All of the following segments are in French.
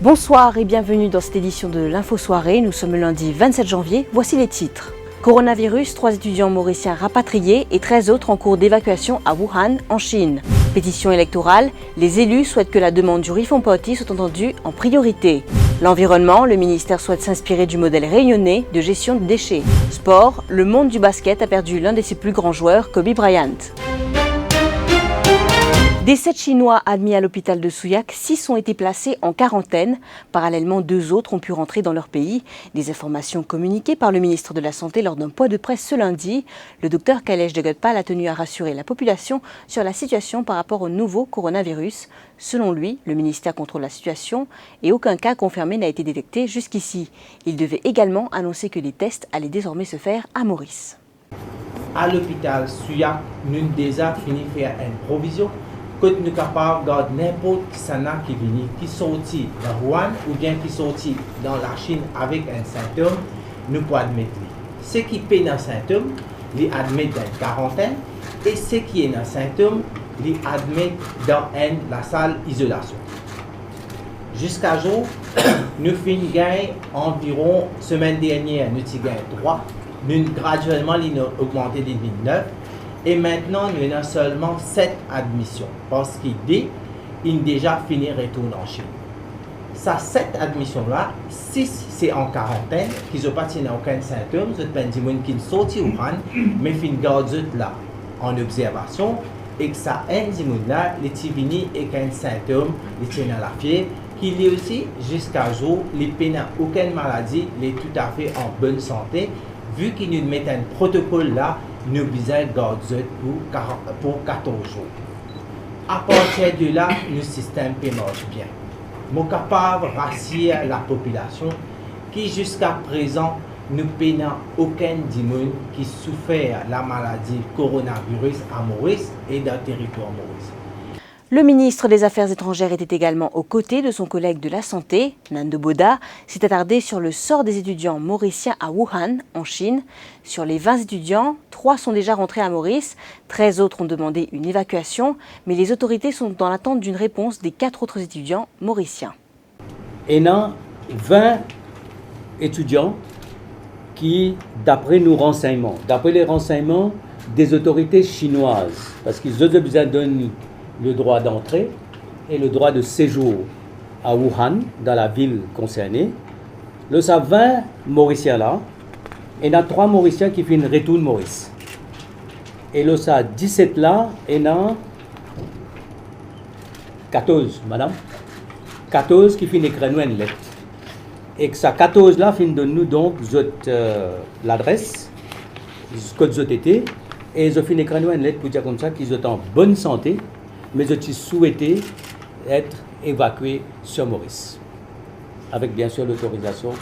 Bonsoir et bienvenue dans cette édition de l'Info Soirée. Nous sommes le lundi 27 janvier. Voici les titres. Coronavirus, 3 étudiants mauriciens rapatriés et 13 autres en cours d'évacuation à Wuhan, en Chine. Pétition électorale, les élus souhaitent que la demande du Rifon Poti soit entendue en priorité. L'environnement, le ministère souhaite s'inspirer du modèle réunionnais de gestion de déchets. Sport, le monde du basket a perdu l'un de ses plus grands joueurs, Kobe Bryant. Des 7 Chinois admis à l'hôpital de Souillac, 6 ont été placés en quarantaine. Parallèlement, 2 autres ont pu rentrer dans leur pays. Des informations communiquées par le ministre de la Santé lors d'un point de presse ce lundi. Le docteur Kalesh Degodpal a tenu à rassurer la population sur la situation par rapport au nouveau coronavirus. Selon lui, le ministère contrôle la situation et aucun cas confirmé n'a été détecté jusqu'ici. Il devait également annoncer que les tests allaient désormais se faire à Maurice. À l'hôpital Souillac, nous avons déjà fini de faire une provision. Que nous sommes capables de garder n'importe qui vient, qui sortit de Wuhan ou bien qui sortit dans la Chine avec un symptôme, nous pouvons admettre. Ceux qui paient un symptôme, les admettent dans une quarantaine et ceux qui ont un symptôme, les admettent dans la salle d'isolation. Jusqu'à jour, nous finissons gagner environ, semaine dernière, nous avons gagné 3. Nous graduellement augmenté de 9. Et maintenant, nous avons seulement 7 admissions. Parce qu'il a déjà fini de retourner en Chine. Ces 7 admissions-là, 6 c'est en quarantaine, qui n'ont pas aucun symptôme, c'est des gens qui sont sortis de Wuhan, mais qui sont gardés là en observation, et que ça, un là, les sont venus avec un symptôme, ils sont dans la fièvre, qui est aussi, jusqu'à jour, les n'ont aucune maladie, les tout à fait en bonne santé, vu qu'ils nous mettent un protocole là, nous besoin garder pour 14 jours. À partir de là, le système marche bien. Nous sommes capables de rassurer la population qui jusqu'à présent ne peinons aucun démon qui souffert la maladie coronavirus à Maurice et dans le territoire Maurice. Le ministre des Affaires étrangères était également aux côtés de son collègue de la Santé, Nando Boda, s'est attardé sur le sort des étudiants mauriciens à Wuhan, en Chine. Sur les 20 étudiants, 3 sont déjà rentrés à Maurice, 13 autres ont demandé une évacuation, mais les autorités sont dans l'attente d'une réponse des 4 autres étudiants mauriciens. Il y a 20 étudiants qui, d'après les renseignements des autorités chinoises, parce qu'ils ont besoin de le droit d'entrée et le droit de séjour à Wuhan, dans la ville concernée. Le 20 Mauriciens là, il y a 3 Mauriciens qui font une retour de Maurice. Et le 17 là, il y a 14, madame. 14 qui font écrire nous une lettre. Et que ça 14 là, fin donne nous donc l'adresse, ce que vous été, et ils ont fait écrire nous une lettre pour dire comme ça qu'ils sont en bonne santé, mais je souhaitais être évacué sur Maurice, avec bien sûr l'autorisation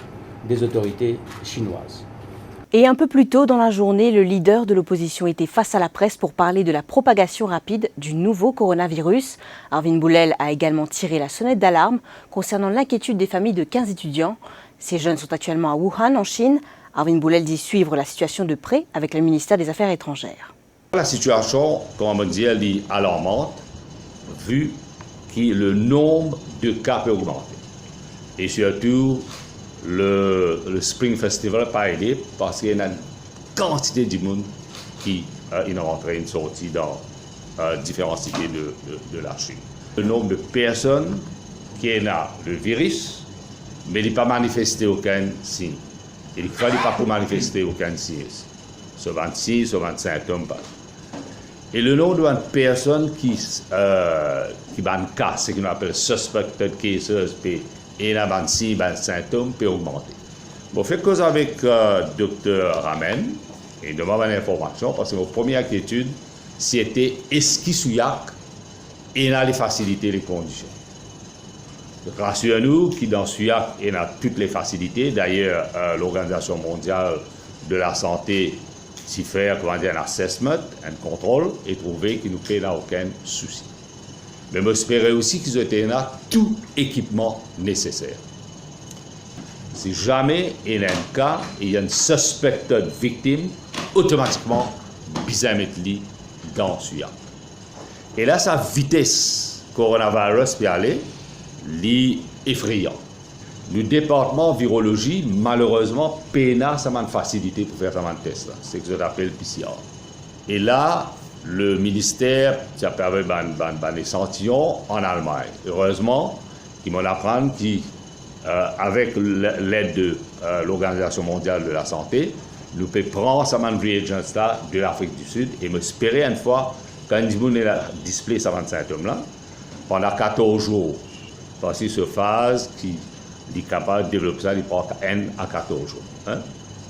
des autorités chinoises. Et un peu plus tôt dans la journée, le leader de l'opposition était face à la presse pour parler de la propagation rapide du nouveau coronavirus. Arvin Boulel a également tiré la sonnette d'alarme concernant l'inquiétude des familles de 15 étudiants. Ces jeunes sont actuellement à Wuhan, en Chine. Arvin Boulel dit suivre la situation de près avec le ministère des Affaires étrangères. La situation, comme on dit, est alarmante, vu que le nombre de cas peut augmenter. Et surtout, le Spring Festival n'a pas aidé parce qu'il y a une quantité de monde qui est rentré et sorti dans différentes cités de la Chine. Le nombre de personnes qui ont le virus, mais il n'a pas manifesté aucun signe. Il ne fallait pas pour manifester aucun signe. Ce 26, ce 25 symptômes. Et le nombre de personnes qui ont un cas, ce qu'on appelle suspected cases, et la 26 symptômes peut augmenter. Bon, fait cause avec Dr Ramen et demande une information parce que mon première inquiétude, c'était est-ce qu'il Souillac et a les facilités, les conditions. Rassure-nous que dans Souillac, il a toutes les facilités. D'ailleurs, l'Organisation mondiale de la santé s'y fait un assessment, un contrôle et trouver qu'il nous n'a aucun souci. Mais j'espérais aussi qu'ils aient tout équipement nécessaire. Si jamais il y a un cas et il y a une suspected victime, automatiquement, bizarre mettre dans Souillac. Et là, sa vitesse coronavirus peut aller, effrayant. Le département virologie, malheureusement, peine sa facilité pour faire ce test là. C'est ce que j'appelle PCR. Et là, le ministère, ça permet un échantillon en Allemagne. Heureusement, ils m'ont appris qu'avec l'aide de l'Organisation mondiale de la santé, nous pouvons prendre ce reagents là de l'Afrique du Sud et m'espérer une fois, quand ils ont display ce symptôme là, pendant 14 jours, passer sur phase qui est capable de développer ça, il prend 1 à 14 jours. Hein?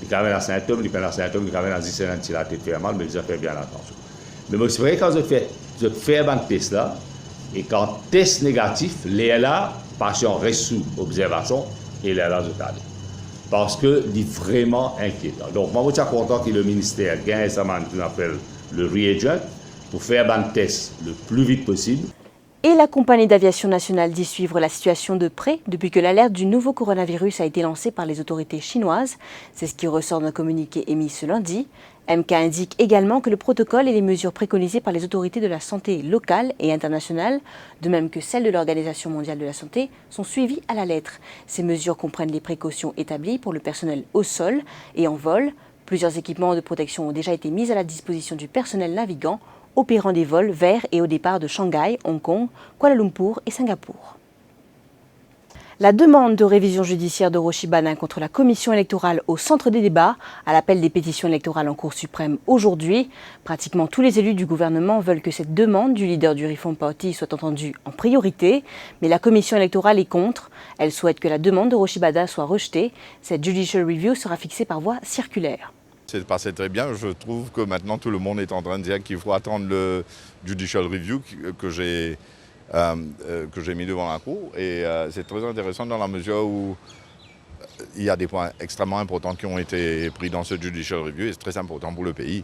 Il y a un symptôme, il y a un symptôme, il y a un symptôme qui la tête fait mal, mais ils ont fait bien attention. Mais moi, c'est vrai quand je fais un test là, et quand test négatif, les là, patient reste sous observation, et les là, je t'allais. Parce que c'est vraiment inquiétant. Donc, moi, je suis content que le ministère gagne ça, qu'on appelle le reagent, pour faire un test le plus vite possible. Et la compagnie d'aviation nationale dit suivre la situation de près depuis que l'alerte du nouveau coronavirus a été lancée par les autorités chinoises. C'est ce qui ressort d'un communiqué émis ce lundi. MK indique également que le protocole et les mesures préconisées par les autorités de la santé locales et internationales, de même que celles de l'Organisation mondiale de la santé, sont suivies à la lettre. Ces mesures comprennent les précautions établies pour le personnel au sol et en vol. Plusieurs équipements de protection ont déjà été mis à la disposition du personnel navigant, opérant des vols vers et au départ de Shanghai, Hong Kong, Kuala Lumpur et Singapour. La demande de révision judiciaire de Rochie Banin contre la commission électorale au centre des débats, à l'appel des pétitions électorales en Cour suprême aujourd'hui. Pratiquement tous les élus du gouvernement veulent que cette demande du leader du Reform Party soit entendue en priorité, mais la commission électorale est contre. Elle souhaite que la demande de Rochie Banin soit rejetée. Cette judicial review sera fixée par voie circulaire. C'est passé très bien. Je trouve que maintenant tout le monde est en train de dire qu'il faut attendre le judicial review que j'ai mis devant la Cour. Et c'est très intéressant dans la mesure où il y a des points extrêmement importants qui ont été pris dans ce judicial review et c'est très important pour le pays.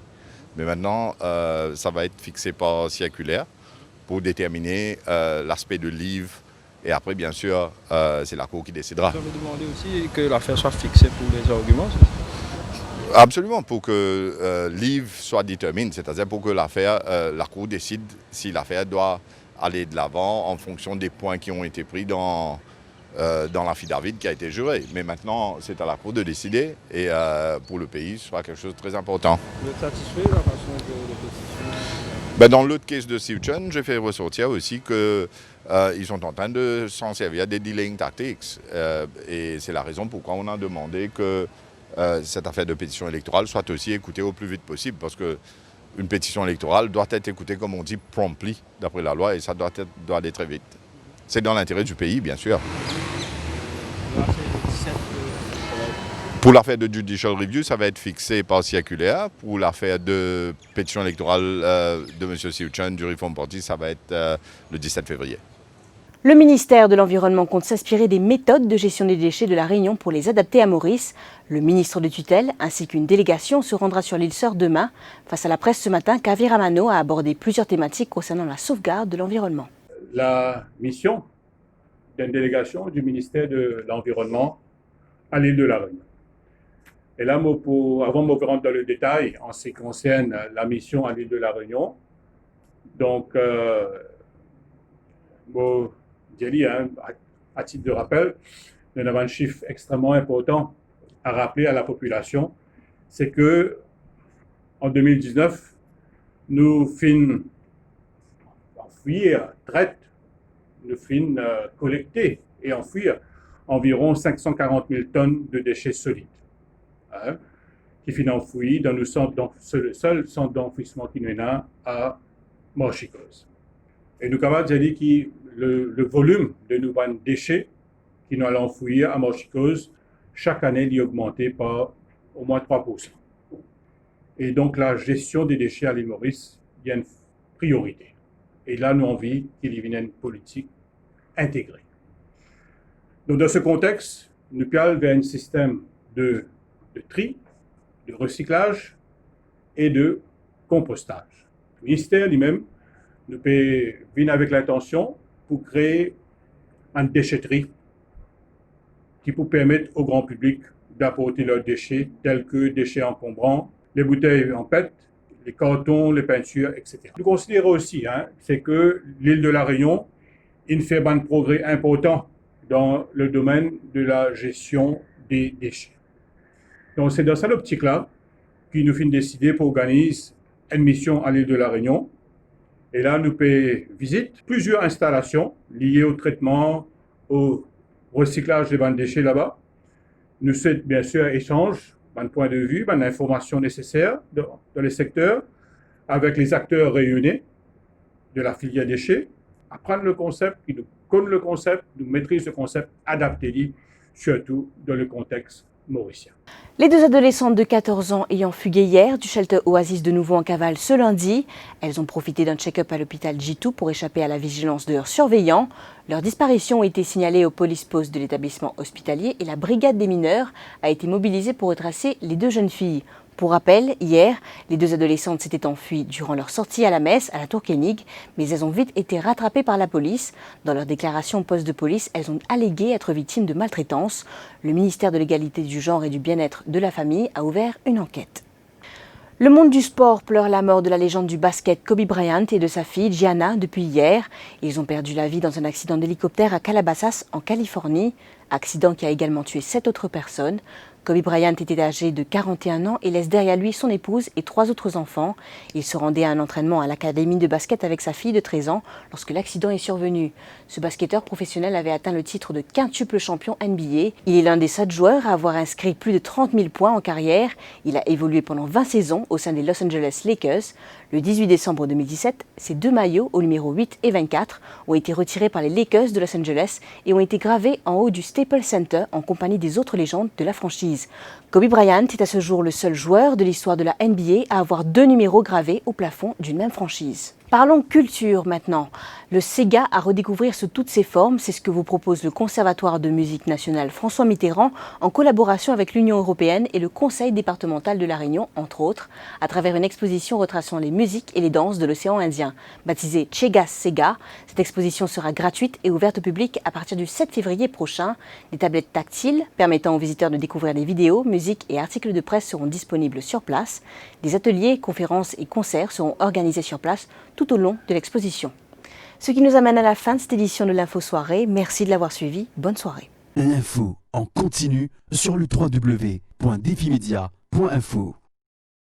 Mais maintenant, ça va être fixé par circulaire pour déterminer l'aspect de livre. Et après, bien sûr, c'est la Cour qui décidera. Vous avez demandé aussi que l'affaire soit fixée pour les arguments. Absolument, pour que l'IV soit déterminé, c'est-à-dire pour que l'affaire, la Cour décide si l'affaire doit aller de l'avant en fonction des points qui ont été pris dans l'affidavit qui a été juré. Mais maintenant, c'est à la Cour de décider et pour le pays, ce sera quelque chose de très important. Vous êtes satisfait de la façon de pétition? Dans l'autre case de Siuchen, j'ai fait ressortir aussi qu'ils sont en train de s'en servir des delaying tactics. Et c'est la raison pourquoi on a demandé que cette affaire de pétition électorale soit aussi écoutée au plus vite possible, parce qu'une pétition électorale doit être écoutée, comme on dit, promptly, d'après la loi, et ça doit aller très vite. C'est dans l'intérêt du pays, bien sûr. Pour l'affaire de judicial review, ça va être fixé par circulaire. Pour l'affaire de pétition électorale de M. Siuchen du Reform Party, ça va être le 17 février. Le ministère de l'Environnement compte s'inspirer des méthodes de gestion des déchets de la Réunion pour les adapter à Maurice. Le ministre de tutelle ainsi qu'une délégation se rendra sur l'île Sœur demain. Face à la presse ce matin, Kavira Mano a abordé plusieurs thématiques concernant la sauvegarde de l'environnement. La mission d'une délégation du ministère de l'Environnement à l'île de la Réunion. Et là, avant de me rendre dans le détail en ce qui concerne la mission à l'île de la Réunion, donc, à titre de rappel, nous avons un chiffre extrêmement important à rappeler à la population, c'est que en 2019, nous finissons enfouir, nous finissons collecter et enfouir environ 540 000 tonnes de déchets solides, qui finissent enfouis dans le seul centre d'enfouissement qui nous a à Morchicose. Et nous avons dit que le volume de nos déchets qui nous allons enfouir à Morchicose, chaque année, il est augmenté par au moins 3%. Et donc, la gestion des déchets à l'île Maurice, il y a une priorité. Et là, nous avons envie qu'il y ait une politique intégrée. Donc, dans ce contexte, nous allons vers un système de tri, de recyclage et de compostage. Le ministère lui-même nous peut venir avec l'intention pour créer une déchetterie qui peut permettre au grand public d'apporter leurs déchets, tels que déchets encombrants, les bouteilles en PET, les cartons, les peintures, etc. Nous considérons aussi c'est que l'île de la Réunion, il fait un progrès important dans le domaine de la gestion des déchets. Donc c'est dans cette optique-là que nous avons décidé pour organiser une mission à l'île de la Réunion. Et là, nous visitons plusieurs installations liées au traitement, au recyclage des bancs de déchets là-bas. Nous souhaitons bien sûr échanger un point de vue, une information nécessaire dans les secteurs avec les acteurs réunis de la filière déchets, apprendre le concept, qui nous connaissent le concept, nous maîtrisent le concept, adapter-le, surtout dans le contexte mauricien. Les deux adolescentes de 14 ans ayant fugué hier du shelter Oasis de nouveau en cavale ce lundi, elles ont profité d'un check-up à l'hôpital J2 pour échapper à la vigilance de leurs surveillants. Leur disparition a été signalée au police post de l'établissement hospitalier et la brigade des mineurs a été mobilisée pour retracer les deux jeunes filles. Pour rappel, hier, les deux adolescentes s'étaient enfuies durant leur sortie à la messe à la Tour-Kénig, mais elles ont vite été rattrapées par la police. Dans leur déclaration au poste de police, elles ont allégué être victimes de maltraitance. Le ministère de l'Égalité du genre et du Bien-être de la famille a ouvert une enquête. Le monde du sport pleure la mort de la légende du basket Kobe Bryant et de sa fille Gianna depuis hier. Ils ont perdu la vie dans un accident d'hélicoptère à Calabasas, en Californie. Accident qui a également tué 7 autres personnes. Kobe Bryant était âgé de 41 ans et laisse derrière lui son épouse et 3 autres enfants. Il se rendait à un entraînement à l'académie de basket avec sa fille de 13 ans lorsque l'accident est survenu. Ce basketteur professionnel avait atteint le titre de quintuple champion NBA. Il est l'un des 7 joueurs à avoir inscrit plus de 30 000 points en carrière. Il a évolué pendant 20 saisons au sein des Los Angeles Lakers. Le 18 décembre 2017, ses 2 maillots au numéro 8 et 24 ont été retirés par les Lakers de Los Angeles et ont été gravés en haut du Staples Center en compagnie des autres légendes de la franchise. Kobe Bryant est à ce jour le seul joueur de l'histoire de la NBA à avoir 2 numéros gravés au plafond d'une même franchise. Parlons culture maintenant. Le Sega à redécouvrir sous toutes ses formes, c'est ce que vous propose le Conservatoire de musique nationale François Mitterrand en collaboration avec l'Union européenne et le Conseil départemental de la Réunion, entre autres, à travers une exposition retraçant les musiques et les danses de l'océan Indien. Baptisée Chegas Sega, cette exposition sera gratuite et ouverte au public à partir du 7 février prochain. Des tablettes tactiles permettant aux visiteurs de découvrir des vidéos, musiques et articles de presse seront disponibles sur place. Des ateliers, conférences et concerts seront organisés sur place tout au long de l'exposition. Ce qui nous amène à la fin de cette édition de l'Info Soirée. Merci de l'avoir suivi. Bonne soirée. L'info en continu sur le www.defimedia.info.